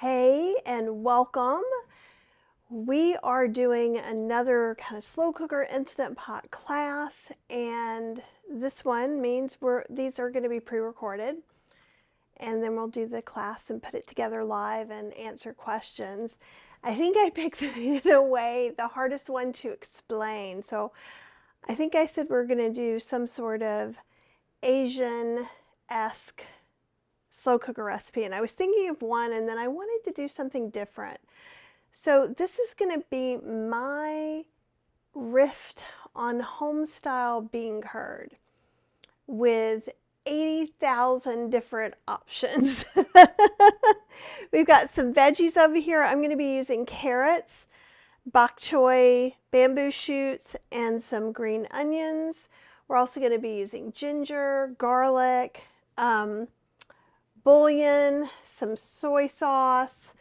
Hey and welcome. We are doing another kind of slow cooker instant pot class, and this one means these are going to be pre-recorded, and then we'll do the class and put it together live and answer questions. I think I picked in a way the hardest one to explain, so I think I said we're going to do some sort of Asian-esque slow cooker recipe, and I was thinking of one, and then I wanted to do something different. So this is going to be my riff on home-style bean curd with 80,000 different options. We've got some veggies over here. I'm going to be using carrots, bok choy, bamboo shoots, and some green onions. We're also going to be using ginger, garlic, bouillon, some soy sauce,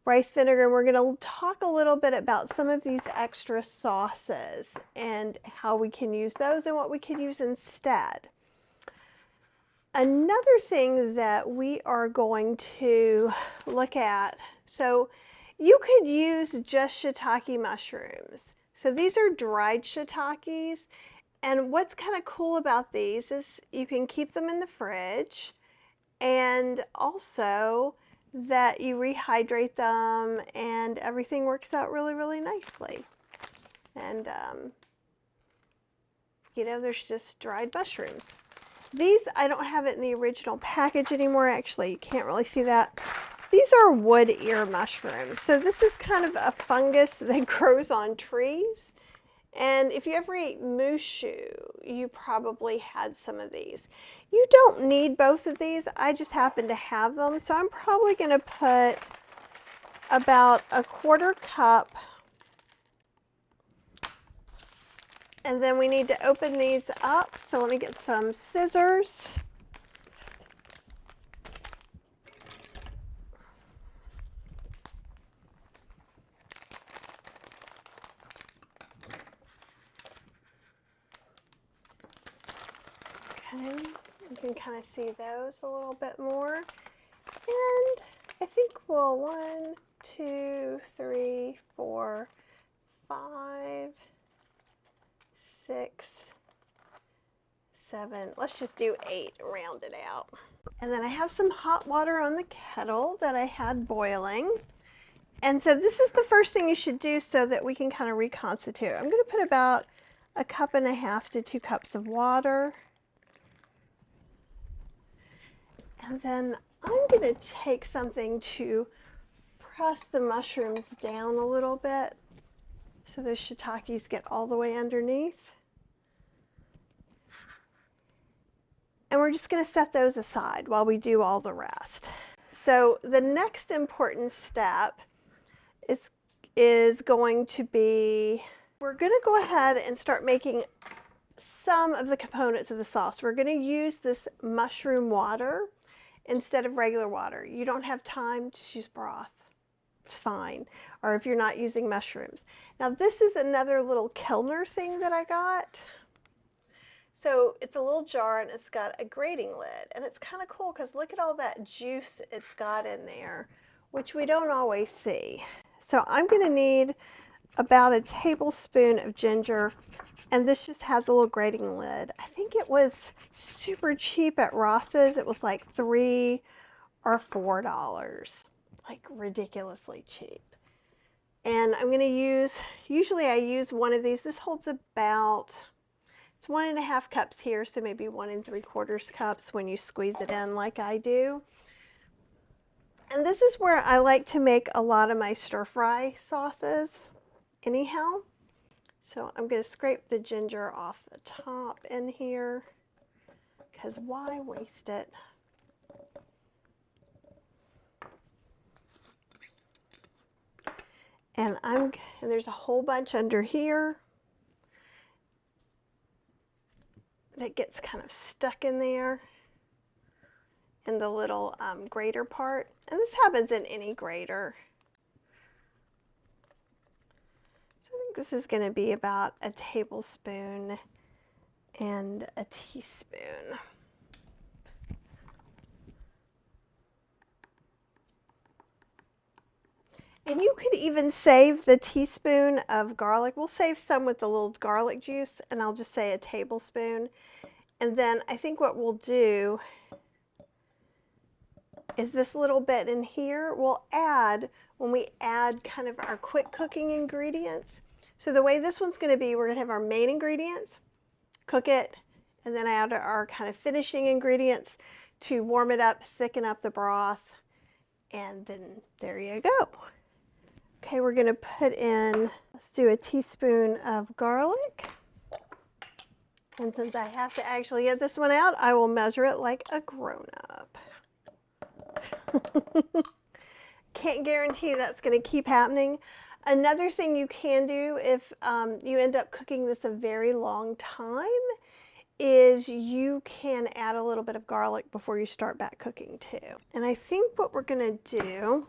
rice vinegar, and we're going to talk a little bit about some of these extra sauces and how we can use those and what we could use instead. Another thing that we are going to look at, so you could use just shiitake mushrooms. So these are dried shiitakes, and what's kind of cool about these is you can keep them in the fridge, and also that you rehydrate them and everything works out really, really nicely. And, you know, there's just dried mushrooms. These, I don't have it in the original package anymore. Actually, you can't really see that. These are wood ear mushrooms. So this is kind of a fungus that grows on trees. And if you ever ate mushu, you probably had some of these. You don't need both of these. I just happen to have them. So I'm probably going to put about a 1/4 cup. And then we need to open these up. So let me get some scissors. Okay, you can kind of see those a little bit more. And I think we'll 1, 2, 3, 4, 5, 6, 7. Let's just do 8, round it out. And then I have some hot water on the kettle that I had boiling. And so this is the first thing you should do so that we can kind of reconstitute. I'm going to put about 1.5 cups to 2 cups of water. And then I'm going to take something to press the mushrooms down a little bit so those shiitakes get all the way underneath. And we're just going to set those aside while we do all the rest. So the next important step is going to be, we're going to go ahead and start making some of the components of the sauce. We're going to use this mushroom water instead of regular water. You don't have time, just use broth. It's fine. Or if you're not using mushrooms. Now this is another little Kellner thing that I got. So it's a little jar and it's got a grating lid. And it's kind of cool because look at all that juice it's got in there, which we don't always see. So I'm going to need about 1 tablespoon of ginger. And this just has a little grating lid. I think it was super cheap at Ross's. It was like $3 or $4, like ridiculously cheap. And I'm going to use, usually I use one of these. This holds about, it's 1.5 cups here, so maybe 1 3/4 cups when you squeeze it in like I do. And this is where I like to make a lot of my stir fry sauces anyhow. So I'm going to scrape the ginger off the top in here, because why waste it? And there's a whole bunch under here that gets kind of stuck in there in the little grater part. And this happens in any grater. I think this is going to be about 1 tablespoon and 1 teaspoon. And you could even save the teaspoon of garlic. We'll save some with the little garlic juice, and I'll just say a tablespoon. And then I think what we'll do is this little bit in here we'll add when we add kind of our quick cooking ingredients. So the way this one's going to be, we're going to have our main ingredients, cook it, and then add our kind of finishing ingredients to warm it up, thicken up the broth, and then there you go. Okay, we're going to put in, let's do a teaspoon of garlic. And since I have to actually get this one out, I will measure it like a grown-up. Can't guarantee that's going to keep happening. Another thing you can do if you end up cooking this a very long time is you can add a little bit of garlic before you start back cooking too. And I think what we're going to do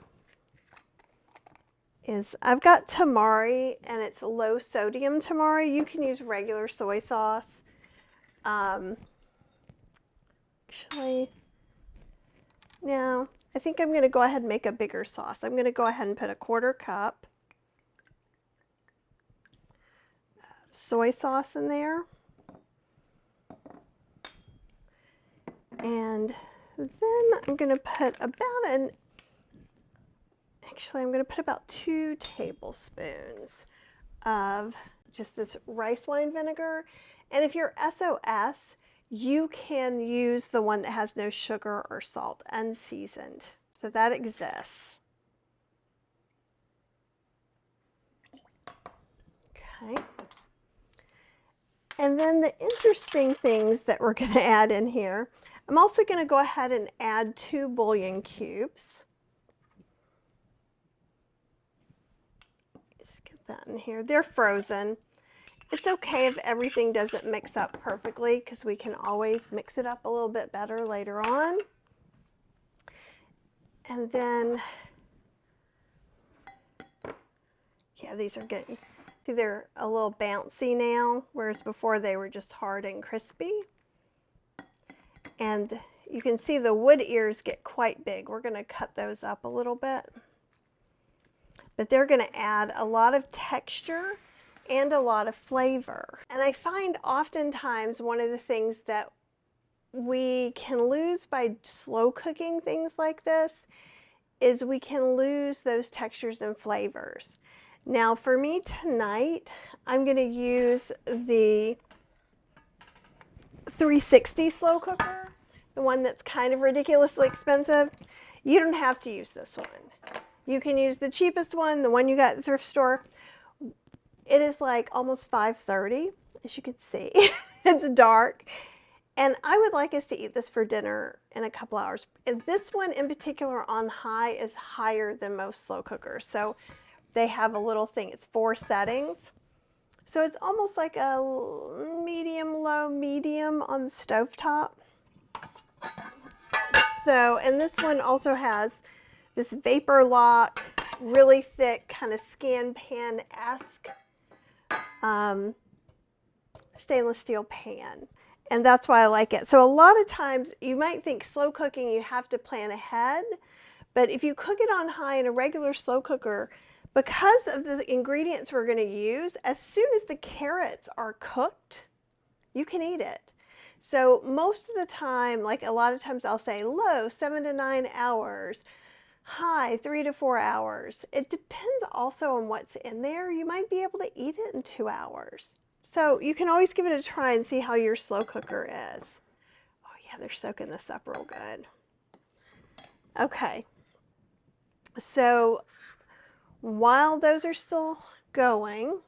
is I've got tamari, and it's low sodium tamari. You can use regular soy sauce. Actually, no, I think I'm going to go ahead and make a bigger sauce. I'm going to go ahead and put a 1/4 cup of soy sauce in there. And then I'm going to put about I'm going to put about 2 tablespoons of just this rice wine vinegar. And if you're SOS, you can use the one that has no sugar or salt, unseasoned. So that exists. Okay. And then the interesting things that we're going to add in here, I'm also going to go ahead and add 2 bouillon cubes. Just get that in here. They're frozen. It's okay if everything doesn't mix up perfectly, because we can always mix it up a little bit better later on. And then, yeah, these are getting, see, they're a little bouncy now, whereas before they were just hard and crispy. And you can see the wood ears get quite big. We're going to cut those up a little bit. But they're going to add a lot of texture and a lot of flavor. And I find oftentimes one of the things that we can lose by slow cooking things like this is we can lose those textures and flavors. Now for me tonight, I'm going to use the 360 slow cooker, the one that's kind of ridiculously expensive. You don't have to use this one. You can use the cheapest one, the one you got at the thrift store. It is like almost 5:30, as you can see. It's dark. And I would like us to eat this for dinner in a couple hours. And this one in particular on high is higher than most slow cookers. So they have a little thing, it's 4 settings. So it's almost like a medium, low, medium on the stovetop. So, and this one also has this vapor lock, really thick, kind of scan pan-esque stainless steel pan. And that's why I like it. So a lot of times you might think slow cooking, you have to plan ahead. But if you cook it on high in a regular slow cooker, because of the ingredients we're going to use, as soon as the carrots are cooked, you can eat it. So most of the time, like a lot of times I'll say low 7 to 9 hours, high 3 to 4 hours. It depends also on what's in there. You might be able to eat it in 2 hours. So you can always give it a try and see how your slow cooker is. Oh yeah, they're soaking this up real good. Okay. So while those are still going,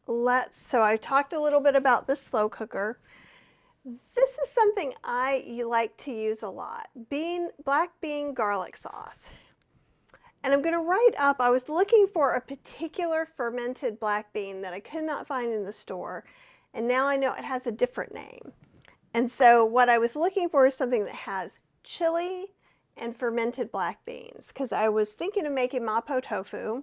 so I talked a little bit about the slow cooker. This is something I like to use a lot, black bean garlic sauce. And I'm going to write up, I was looking for a particular fermented black bean that I could not find in the store, and now I know it has a different name. And so what I was looking for is something that has chili and fermented black beans, because I was thinking of making mapo tofu.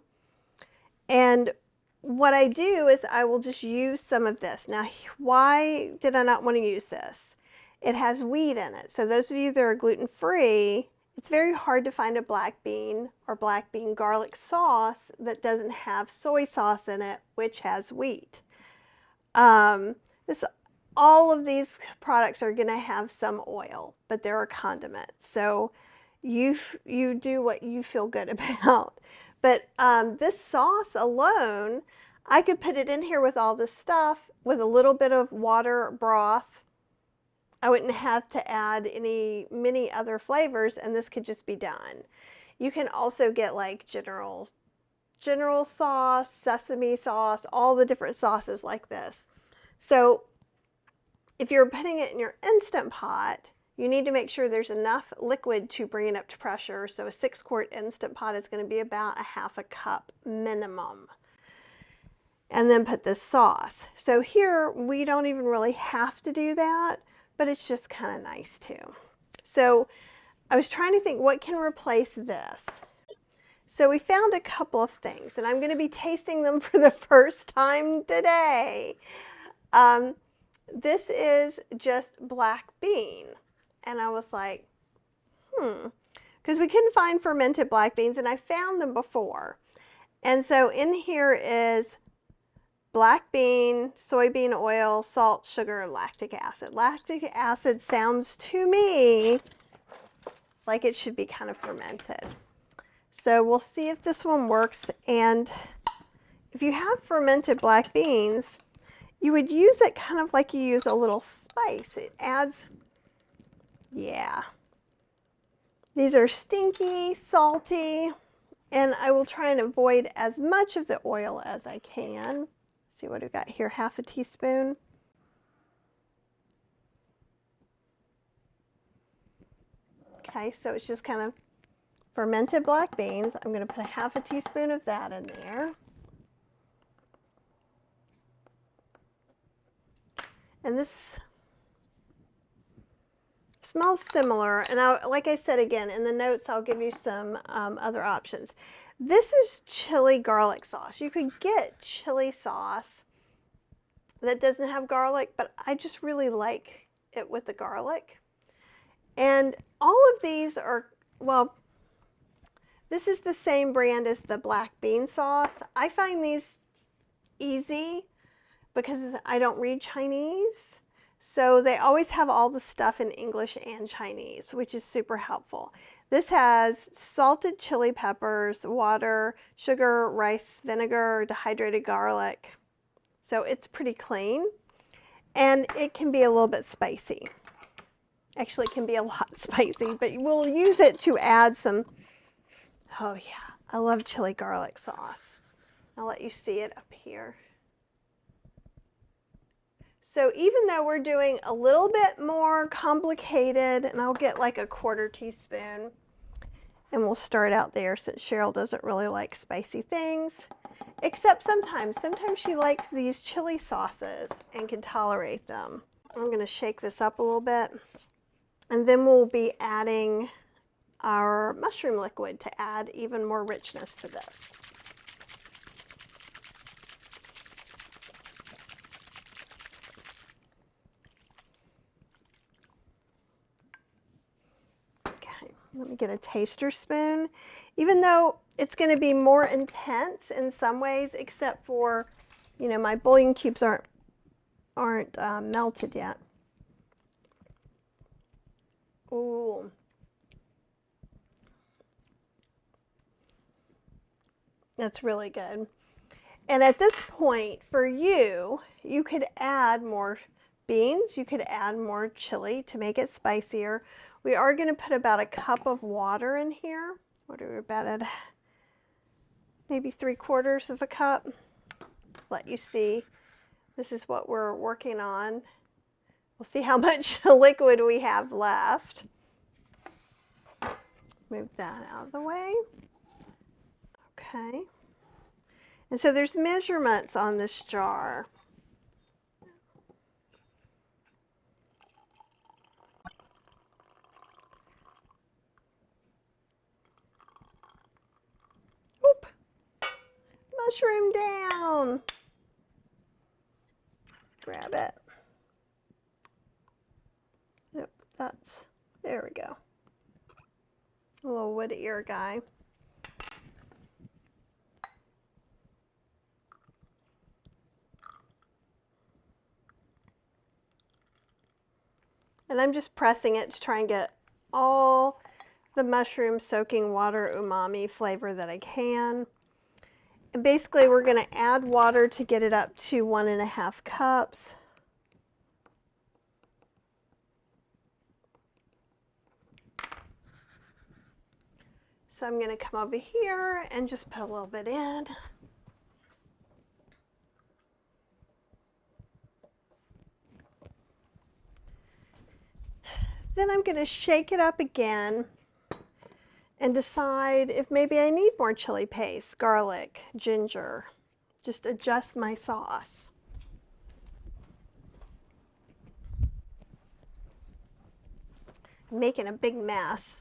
And what I do is I will just use some of this. Now, why did I not want to use this? It has wheat in it. So those of you that are gluten-free, It's very hard to find a black bean or black bean garlic sauce that doesn't have soy sauce in it, which has wheat. All of these products are going to have some oil, but they're a condiment. So you do what you feel good about. But this sauce alone, I could put it in here with all this stuff with a little bit of water broth. I wouldn't have to add many other flavors, and this could just be done. You can also get like general sauce, sesame sauce, all the different sauces like this. So if you're putting it in your Instant Pot, you need to make sure there's enough liquid to bring it up to pressure. So a 6-quart Instant Pot is going to be about a half a cup minimum. And then put this sauce. So here we don't even really have to do that, but it's just kind of nice too. So I was trying to think what can replace this. So we found a couple of things, and I'm going to be tasting them for the first time today. This is just black bean. And I was like, because we couldn't find fermented black beans, and I found them before. And so in here is black bean, soybean oil, salt, sugar, and lactic acid. Lactic acid sounds to me like it should be kind of fermented. So we'll see if this one works. And if you have fermented black beans, you would use it kind of like you use a little spice. It adds, yeah. These are stinky, salty, and I will try and avoid as much of the oil as I can. See what we've got here, half a teaspoon. Okay, so it's just kind of fermented black beans. I'm going to put a half a teaspoon of that in there. And this smells similar. And like I said again, in the notes, I'll give you some other options. This is chili garlic sauce. You could get chili sauce that doesn't have garlic, but I just really like it with the garlic. And all of these are, well, this is the same brand as the black bean sauce. I find these easy because I don't read Chinese. So they always have all the stuff in English and Chinese, which is super helpful. This has salted chili peppers, water, sugar, rice vinegar, dehydrated garlic. So it's pretty clean, and it can be a little bit spicy. Actually, it can be a lot spicy, but we'll use it to add some, oh yeah, I love chili garlic sauce. I'll let you see it up here. So even though we're doing a little bit more complicated, and I'll get like a 1/4 teaspoon, and we'll start out there since Cheryl doesn't really like spicy things, except sometimes she likes these chili sauces and can tolerate them. I'm going to shake this up a little bit, and then we'll be adding our mushroom liquid to add even more richness to this. Let me get a taster spoon. Even though it's going to be more intense in some ways, except for, you know, my bouillon cubes aren't melted yet. Ooh. That's really good. And at this point, for you, you could add more beans, you could add more chili to make it spicier. We are going to put about a cup of water in here. What are we about at? Maybe 3/4 of a cup. Let you see. This is what we're working on. We'll see how much liquid we have left. Move that out of the way. Okay. And so there's measurements on this jar. Oop. Mushroom down. Grab it. Yep, there we go. A little wood ear guy. And I'm just pressing it to try and get all the mushroom soaking water umami flavor that I can. And basically we're going to add water to get it up to 1.5 cups. So I'm going to come over here and just put a little bit in. Then I'm going to shake it up again and decide if maybe I need more chili paste, garlic, ginger. Just adjust my sauce. I'm making a big mess,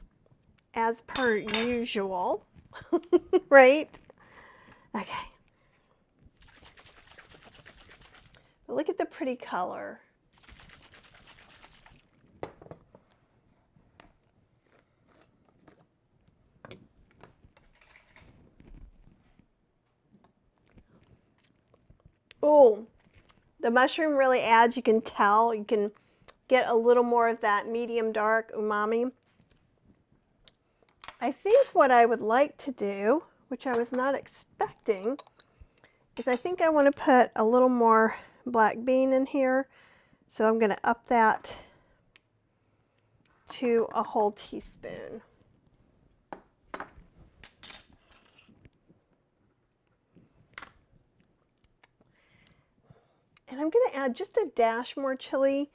as per usual, right? Okay. But look at the pretty color. Oh, the mushroom really adds, you can tell, you can get a little more of that medium dark umami. I think what I would like to do, which I was not expecting, is I think I want to put a little more black bean in here. So I'm going to up that to a whole teaspoon. And I'm going to add just a dash more chili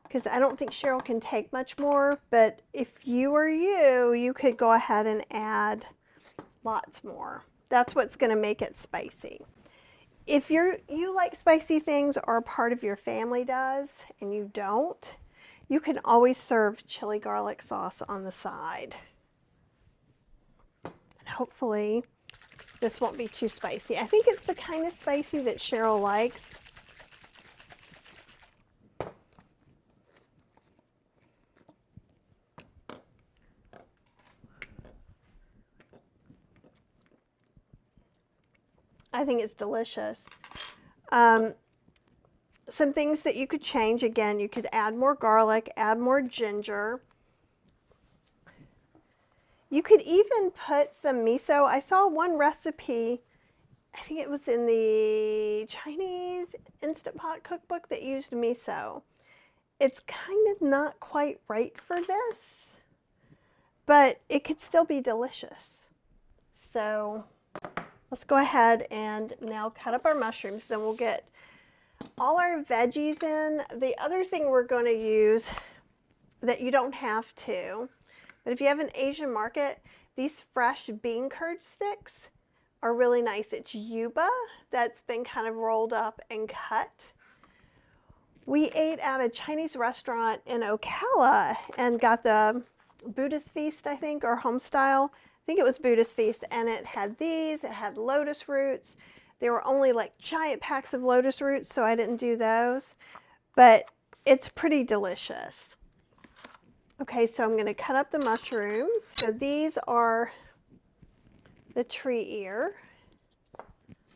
because I don't think Cheryl can take much more, but if you were you could go ahead and add lots more. That's what's going to make it spicy. If you like spicy things or a part of your family does and you don't, you can always serve chili garlic sauce on the side. And hopefully this won't be too spicy. I think it's the kind of spicy that Cheryl likes. I think it's delicious. Some things that you could change, again, you could add more garlic, add more ginger. You could even put some miso. I saw one recipe, I think it was in the Chinese Instant Pot cookbook that used miso. It's kind of not quite right for this, but it could still be delicious. So let's go ahead and now cut up our mushrooms. Then we'll get all our veggies in. The other thing we're going to use that you don't have to, but if you have an Asian market, these fresh bean curd sticks are really nice. It's yuba that's been kind of rolled up and cut. We ate at a Chinese restaurant in Ocala and got the Buddhist Feast, I think, or Home-style. I think it was Buddhist Feast, and it had these, it had lotus roots. They were only like giant packs of lotus roots, so I didn't do those, but it's pretty delicious. Okay, so I'm going to cut up the mushrooms. So these are the tree ear,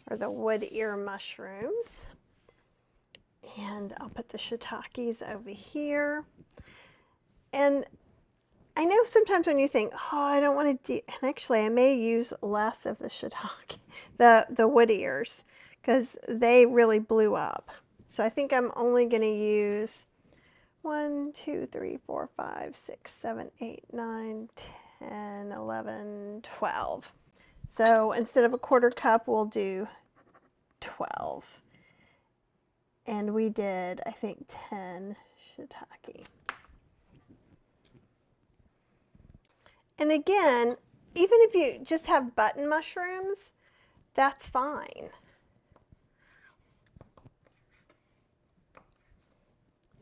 or the wood ear mushrooms. And I'll put the shiitakes over here. And I know sometimes when you think, oh, I don't want to, and actually I may use less of the shiitake, the wood ears, because they really blew up. So I think I'm only going to use 1, 2, 3, 4, 5, 6, 7, 8, 9, 10, 11, 12. So instead of a 1/4 cup, we'll do 12. And we did, I think, 10 shiitake. And again, even if you just have button mushrooms, that's fine.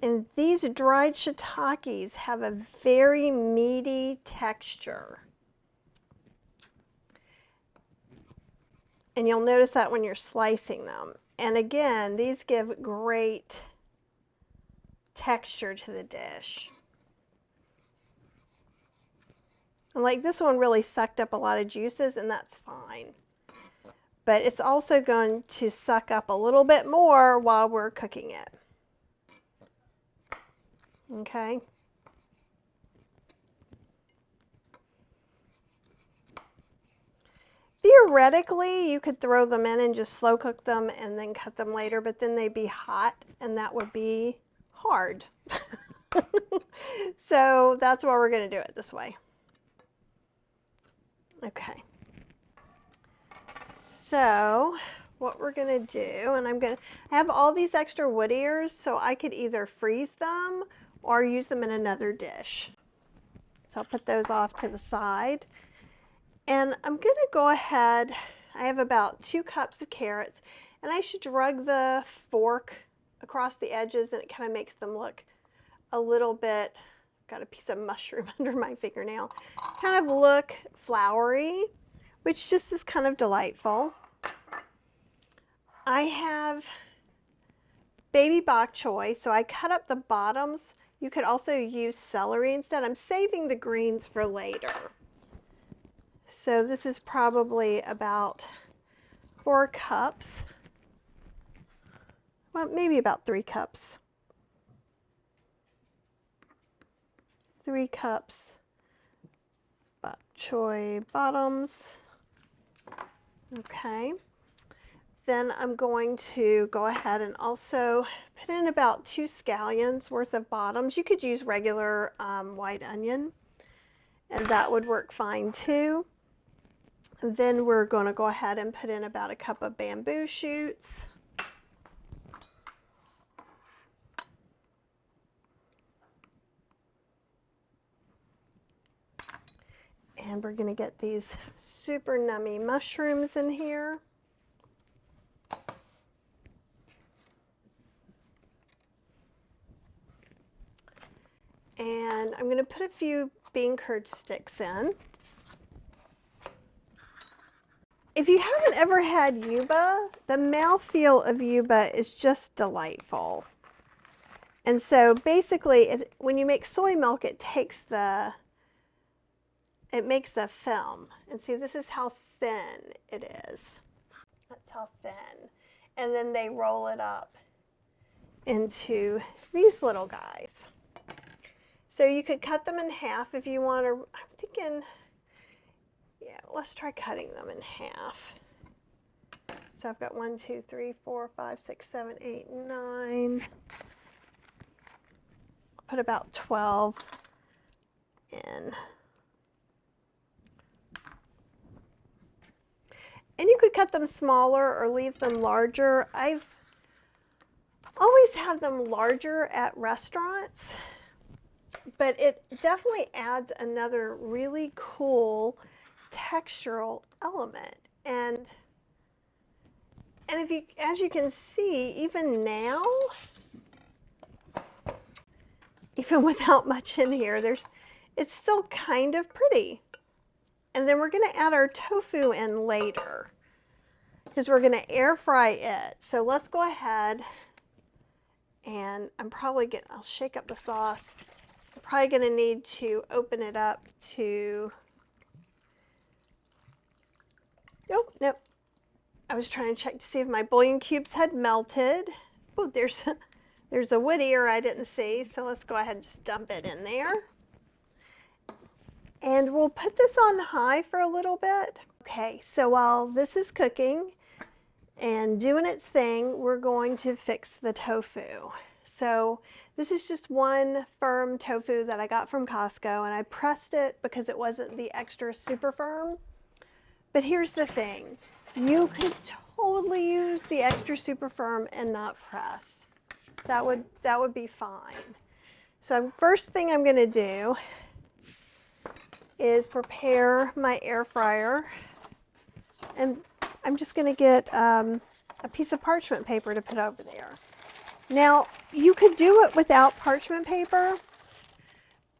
And these dried shiitakes have a very meaty texture. And you'll notice that when you're slicing them. And again, these give great texture to the dish. And like this one really sucked up a lot of juices, and that's fine. But it's also going to suck up a little bit more while we're cooking it. Okay. Theoretically, you could throw them in and just slow cook them and then cut them later, but then they'd be hot and that would be hard. So that's why we're going to do it this way. Okay. So what we're going to do, and I'm going to have all these extra wood ears so I could either freeze them or use them in another dish. So I'll put those off to the side. And I'm going to go ahead, I have about 2 cups of carrots, and I should drug the fork across the edges and it kind of makes them look a little bit, got a piece of mushroom under my fingernail, kind of look floury, which just is kind of delightful. I have baby bok choy, so I cut up the bottoms. You could also use celery instead. I'm saving the greens for later. So this is probably about 4 cups, well, maybe about 3 cups. 3 cups bok choy bottoms. Okay. Then I'm going to go ahead and also put in about 2 scallions worth of bottoms. You could use regular white onion, and that would work fine too. And then we're going to go ahead and put in about 1 cup of bamboo shoots. And we're going to get these super nummy mushrooms in here. And I'm going to put a few bean curd sticks in. If you haven't ever had yuba, the mouthfeel of yuba is just delightful. And so basically, when you make soy milk, it makes the film. And see, this is how thin it is. That's how thin. And then they roll it up into these little guys. So you could cut them in half if you want, or I'm thinking, yeah, let's try cutting them in half. So I've got 1, 2, 3, 4, 5, 6, 7, 8, 9. Put about 12 in. And you could cut them smaller or leave them larger. I've always had them larger at restaurants, but it definitely adds another really cool textural element. And if you, as you can see, even now, even without much in here, it's still kind of pretty. And then we're going to add our tofu in later because we're going to air fry it. So let's go ahead, and I'll shake up the sauce. I'm probably going to need to open it up to, nope. I was trying to check to see if my bouillon cubes had melted. Oh, there's a wood ear I didn't see, so let's go ahead and just dump it in there. And we'll put this on high for a little bit. Okay, so while this is cooking and doing its thing, we're going to fix the tofu. So this is just one firm tofu that I got from Costco, and I pressed it because it wasn't the extra super firm. But here's the thing, you could totally use the extra super firm and not press. That would be fine. So first thing I'm going to do is prepare my air fryer, and I'm just going to get a piece of parchment paper to put over there. Now you could do it without parchment paper,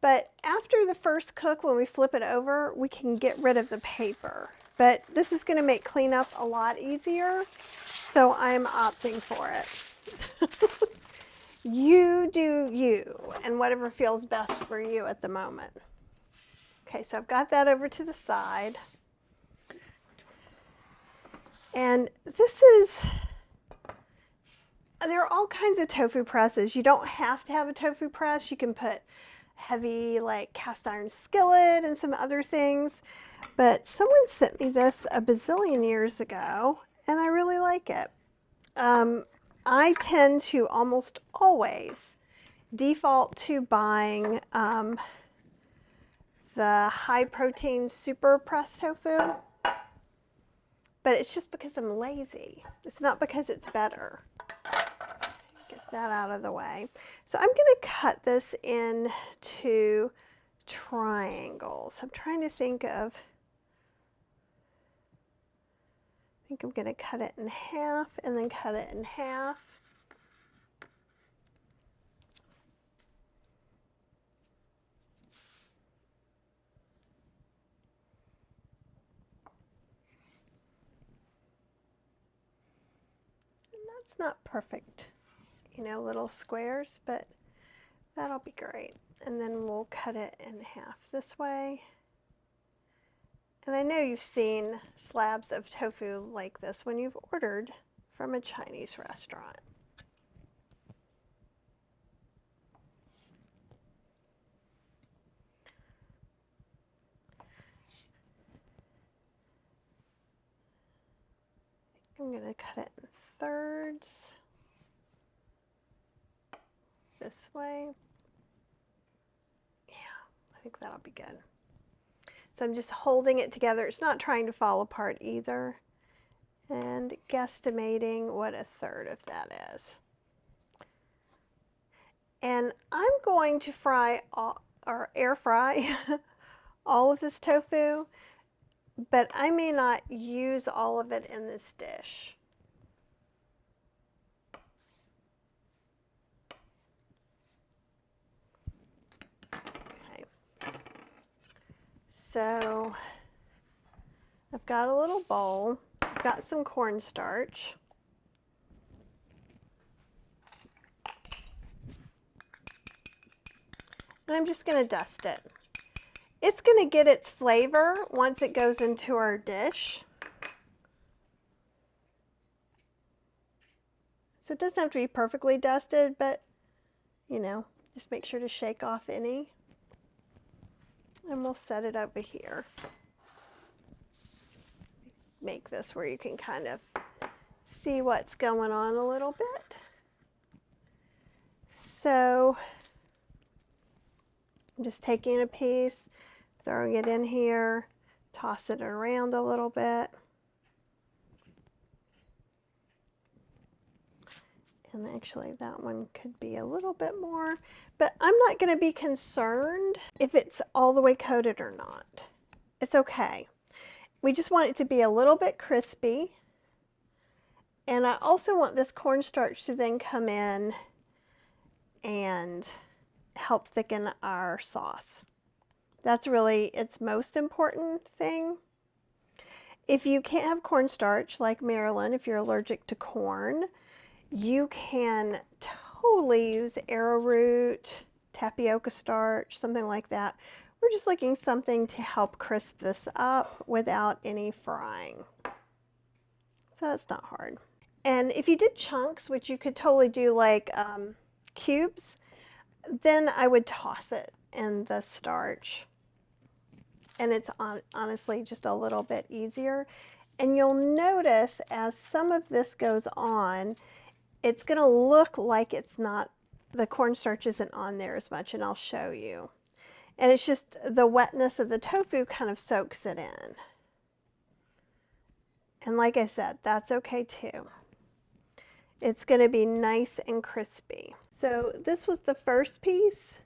but after the first cook, when we flip it over, we can get rid of the paper. But this is going to make cleanup a lot easier, so I'm opting for it. You do you, and whatever feels best for you at the moment. Okay, so I've got that over to the side. And this is, there are all kinds of tofu presses. You don't have to have a tofu press. You can put heavy like cast iron skillet and some other things. But someone sent me this a bazillion years ago and I really like it. I tend to almost always default to buying the high protein super pressed tofu, but it's just because I'm lazy. It's not because it's better. Get that out of the way. So I'm going to cut this into triangles. I'm trying to think of, I think I'm going to cut it in half and then cut it in half. It's not perfect, you know, little squares, but that'll be great. And then we'll cut it in half this way. And I know you've seen slabs of tofu like this when you've ordered from a Chinese restaurant. I'm going to cut it in thirds this way. Yeah, I think that'll be good. So I'm just holding it together. It's not trying to fall apart either. And guesstimating what a third of that is. And I'm going to fry or air fry all of this tofu, but I may not use all of it in this dish. Okay. So I've got a little bowl. I've got some cornstarch. And I'm just going to dust it. It's going to get its flavor once it goes into our dish. So it doesn't have to be perfectly dusted, but, you know, just make sure to shake off any. And we'll set it over here. Make this where you can kind of see what's going on a little bit. So I'm just taking a piece, throwing it in here, toss it around a little bit. And actually that one could be a little bit more, but I'm not going to be concerned if it's all the way coated or not. It's okay. We just want it to be a little bit crispy. And I also want this cornstarch to then come in and help thicken our sauce. That's really its most important thing. If you can't have cornstarch, like Marilyn, if you're allergic to corn, you can totally use arrowroot, tapioca starch, something like that. We're just looking something to help crisp this up without any frying. So that's not hard. And if you did chunks, which you could totally do like cubes, then I would toss it in the starch. And it's honestly just a little bit easier. And you'll notice as some of this goes on, it's going to look like it's not, the cornstarch isn't on there as much, and I'll show you. And it's just the wetness of the tofu kind of soaks it in. And like I said, that's okay too. It's going to be nice and crispy. So this was the first piece.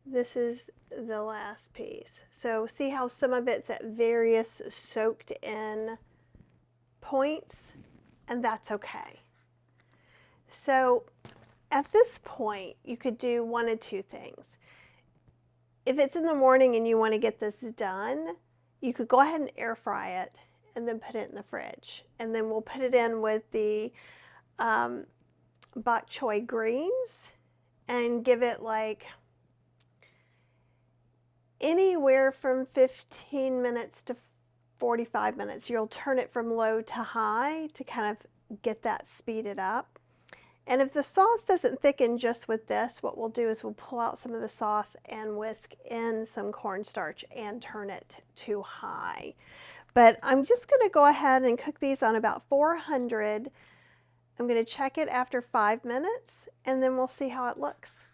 This is the last piece. So see how some of it's at various soaked in points, and that's okay. So at this point, you could do one of two things. If it's in the morning and you want to get this done, you could go ahead and air fry it and then put it in the fridge. And then we'll put it in with the bok choy greens and give it like anywhere from 15 minutes to 45 minutes. You'll turn it from low to high to kind of get that speeded up. And if the sauce doesn't thicken just with this, what we'll do is we'll pull out some of the sauce and whisk in some cornstarch and turn it to high. But I'm just going to go ahead and cook these on about 400. I'm going to check it after 5 minutes and then we'll see how it looks.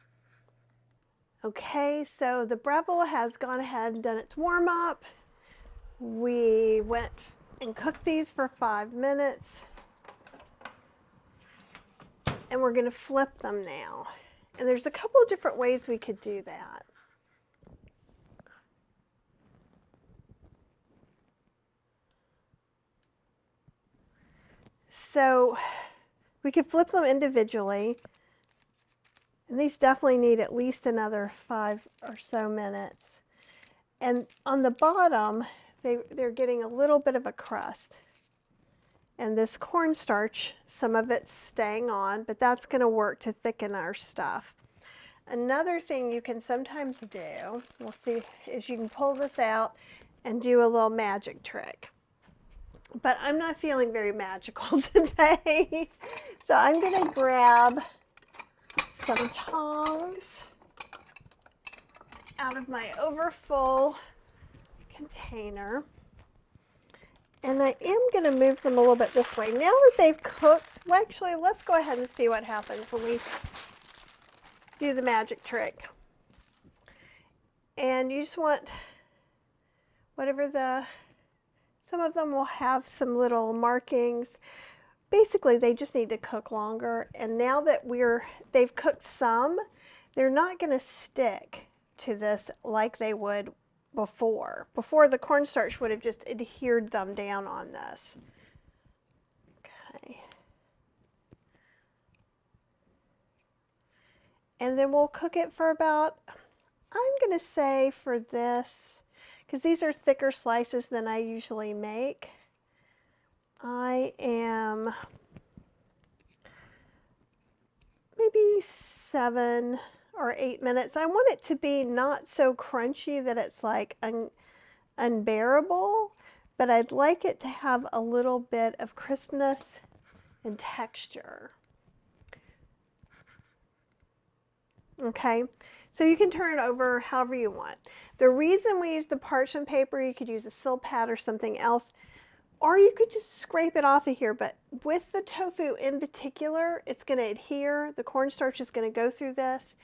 Okay, so the Breville has gone ahead and done its warm up. We went and cooked these for 5 minutes. And we're going to flip them now. And there's a couple of different ways we could do that. So we could flip them individually. And these definitely need at least another 5 or so minutes. And on the bottom, they're getting a little bit of a crust. And this cornstarch, some of it's staying on, but that's going to work to thicken our stuff. Another thing you can sometimes do, we'll see, is you can pull this out and do a little magic trick. But I'm not feeling very magical today. So I'm going to grab some tongs out of my overfull container. And I am going to move them a little bit this way. Now that they've cooked, well, actually, let's go ahead and see what happens when we do the magic trick. And you just want whatever some of them will have some little markings. Basically, they just need to cook longer. And now that they've cooked some, they're not going to stick to this like they would before. Before, the cornstarch would have just adhered them down on this. Okay. And then we'll cook it for about, I'm going to say for this, because these are thicker slices than I usually make, I am maybe 7 or 8 minutes. I want it to be not so crunchy that it's like unbearable, but I'd like it to have a little bit of crispness and texture. Okay, so you can turn it over however you want. The reason we use the parchment paper, you could use a sill pad or something else, or you could just scrape it off of here, but with the tofu in particular, it's going to adhere, the cornstarch is going to go through this,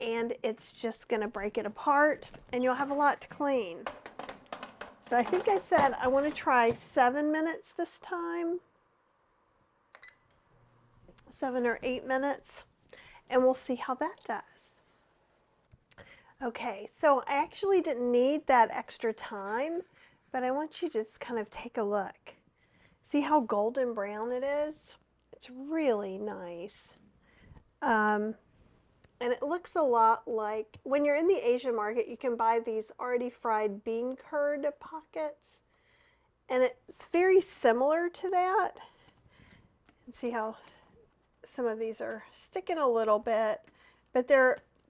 and it's just going to break it apart, and you'll have a lot to clean. So I think I said I want to try 7 minutes this time, 7 or 8 minutes, and we'll see how that does. Okay, so I actually didn't need that extra time, but I want you to just kind of take a look. See how golden brown it is? It's really nice. And it looks a lot like, when you're in the Asian market, you can buy these already fried bean curd pockets. And it's very similar to that. And see how some of these are sticking a little bit, but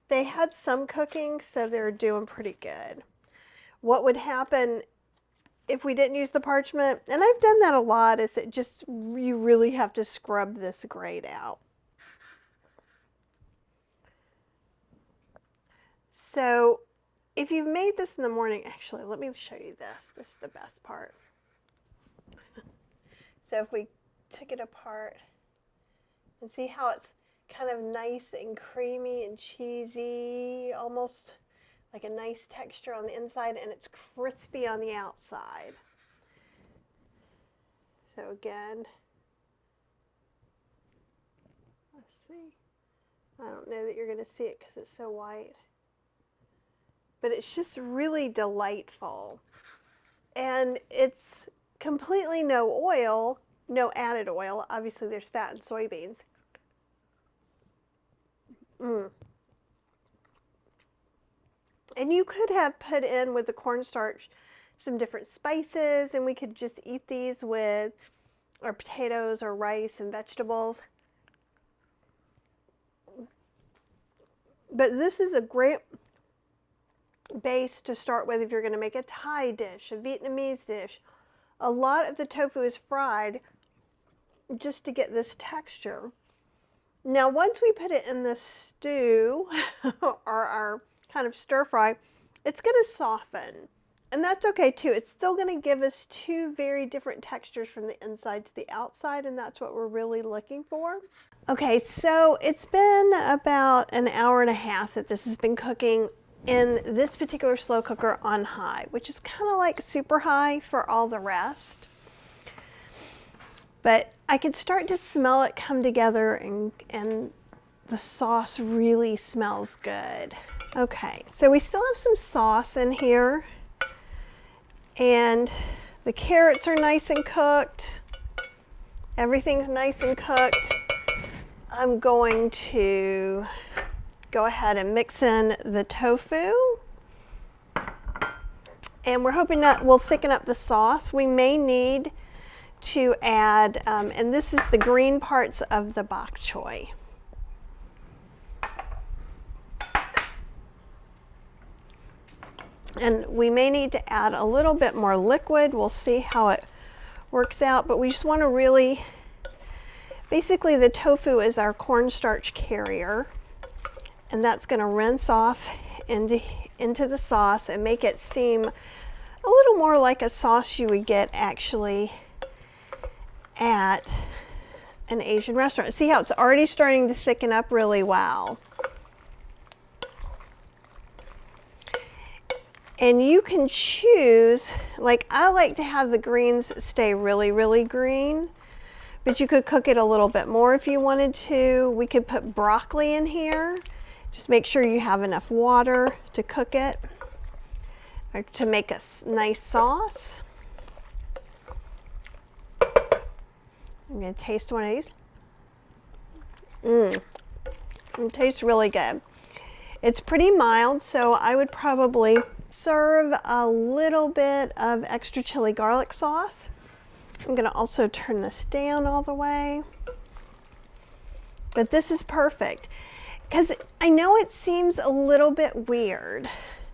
they had some cooking, so they're doing pretty good. What would happen if we didn't use the parchment, and I've done that a lot, is it just, you really have to scrub this grate out. So if you've made this in the morning, actually, let me show you this. This is the best part. So if we took it apart and see how it's kind of nice and creamy and cheesy, almost like a nice texture on the inside, and it's crispy on the outside. So again, let's see. I don't know that you're going to see it because it's so white. But it's just really delightful. And it's completely no oil, no added oil. Obviously there's fat in soybeans. And you could have put in with the cornstarch some different spices, and we could just eat these with our potatoes or rice and vegetables. But this is a great base to start with if you're going to make a Thai dish, a Vietnamese dish. A lot of the tofu is fried just to get this texture. Now, once we put it in the stew or our kind of stir fry, it's going to soften. And that's okay too. It's still going to give us two very different textures from the inside to the outside, and that's what we're really looking for. Okay, so it's been about an hour and a half that this has been cooking in this particular slow cooker on high, which is kind of like super high for all the rest. But I could start to smell it come together, and the sauce really smells good. Okay, so we still have some sauce in here, and the carrots are nice and cooked. Everything's nice and cooked. I'm going to go ahead and mix in the tofu. And we're hoping that will thicken up the sauce. We may need to add, and this is the green parts of the bok choy. And we may need to add a little bit more liquid. We'll see how it works out, but we just want to really, basically the tofu is our cornstarch carrier, and that's going to rinse off into the sauce and make it seem a little more like a sauce you would get actually at an Asian restaurant. See how it's already starting to thicken up really well. And you can choose, like I like to have the greens stay really, really green, but you could cook it a little bit more if you wanted to. We could put broccoli in here. Just make sure you have enough water to cook it or to make a nice sauce. I'm going to taste one of these. It tastes really good. It's pretty mild, so I would probably serve a little bit of extra chili garlic sauce. I'm going to also turn this down all the way. But this is perfect, because I know it seems a little bit weird,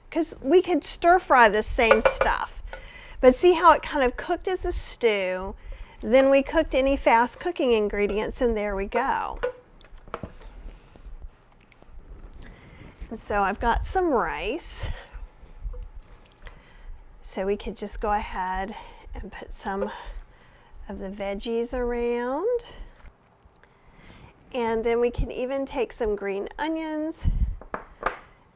because we could stir fry the same stuff. But see how it kind of cooked as a stew, then we cooked any fast cooking ingredients, and there we go. And so I've got some rice. So we could just go ahead and put some of the veggies around. And then we can even take some green onions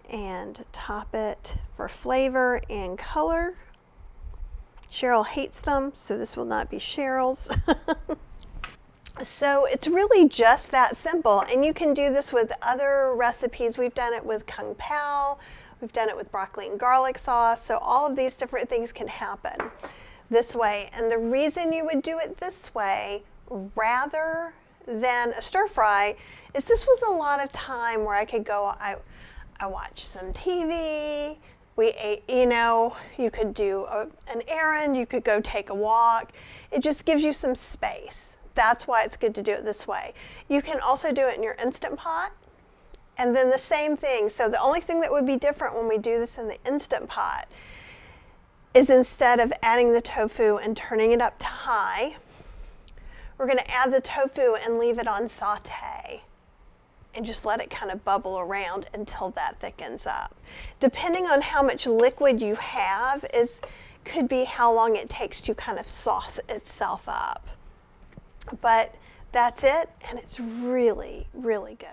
and top it for flavor and color. Cheryl hates them, so this will not be Cheryl's. So it's really just that simple, and you can do this with other recipes. We've done it with kung pao, we've done it with broccoli and garlic sauce, so all of these different things can happen this way. And the reason you would do it this way rather than a stir fry is this was a lot of time where I could go, I watched some TV, we ate, you know, you could do an errand, you could go take a walk. It just gives you some space. That's why it's good to do it this way. You can also do it in your Instant Pot, and then the same thing. So the only thing that would be different when we do this in the Instant Pot is instead of adding the tofu and turning it up to high, we're going to add the tofu and leave it on saute and just let it kind of bubble around until that thickens up. Depending on how much liquid you have could be how long it takes to kind of sauce itself up. But that's it, and it's really, really good.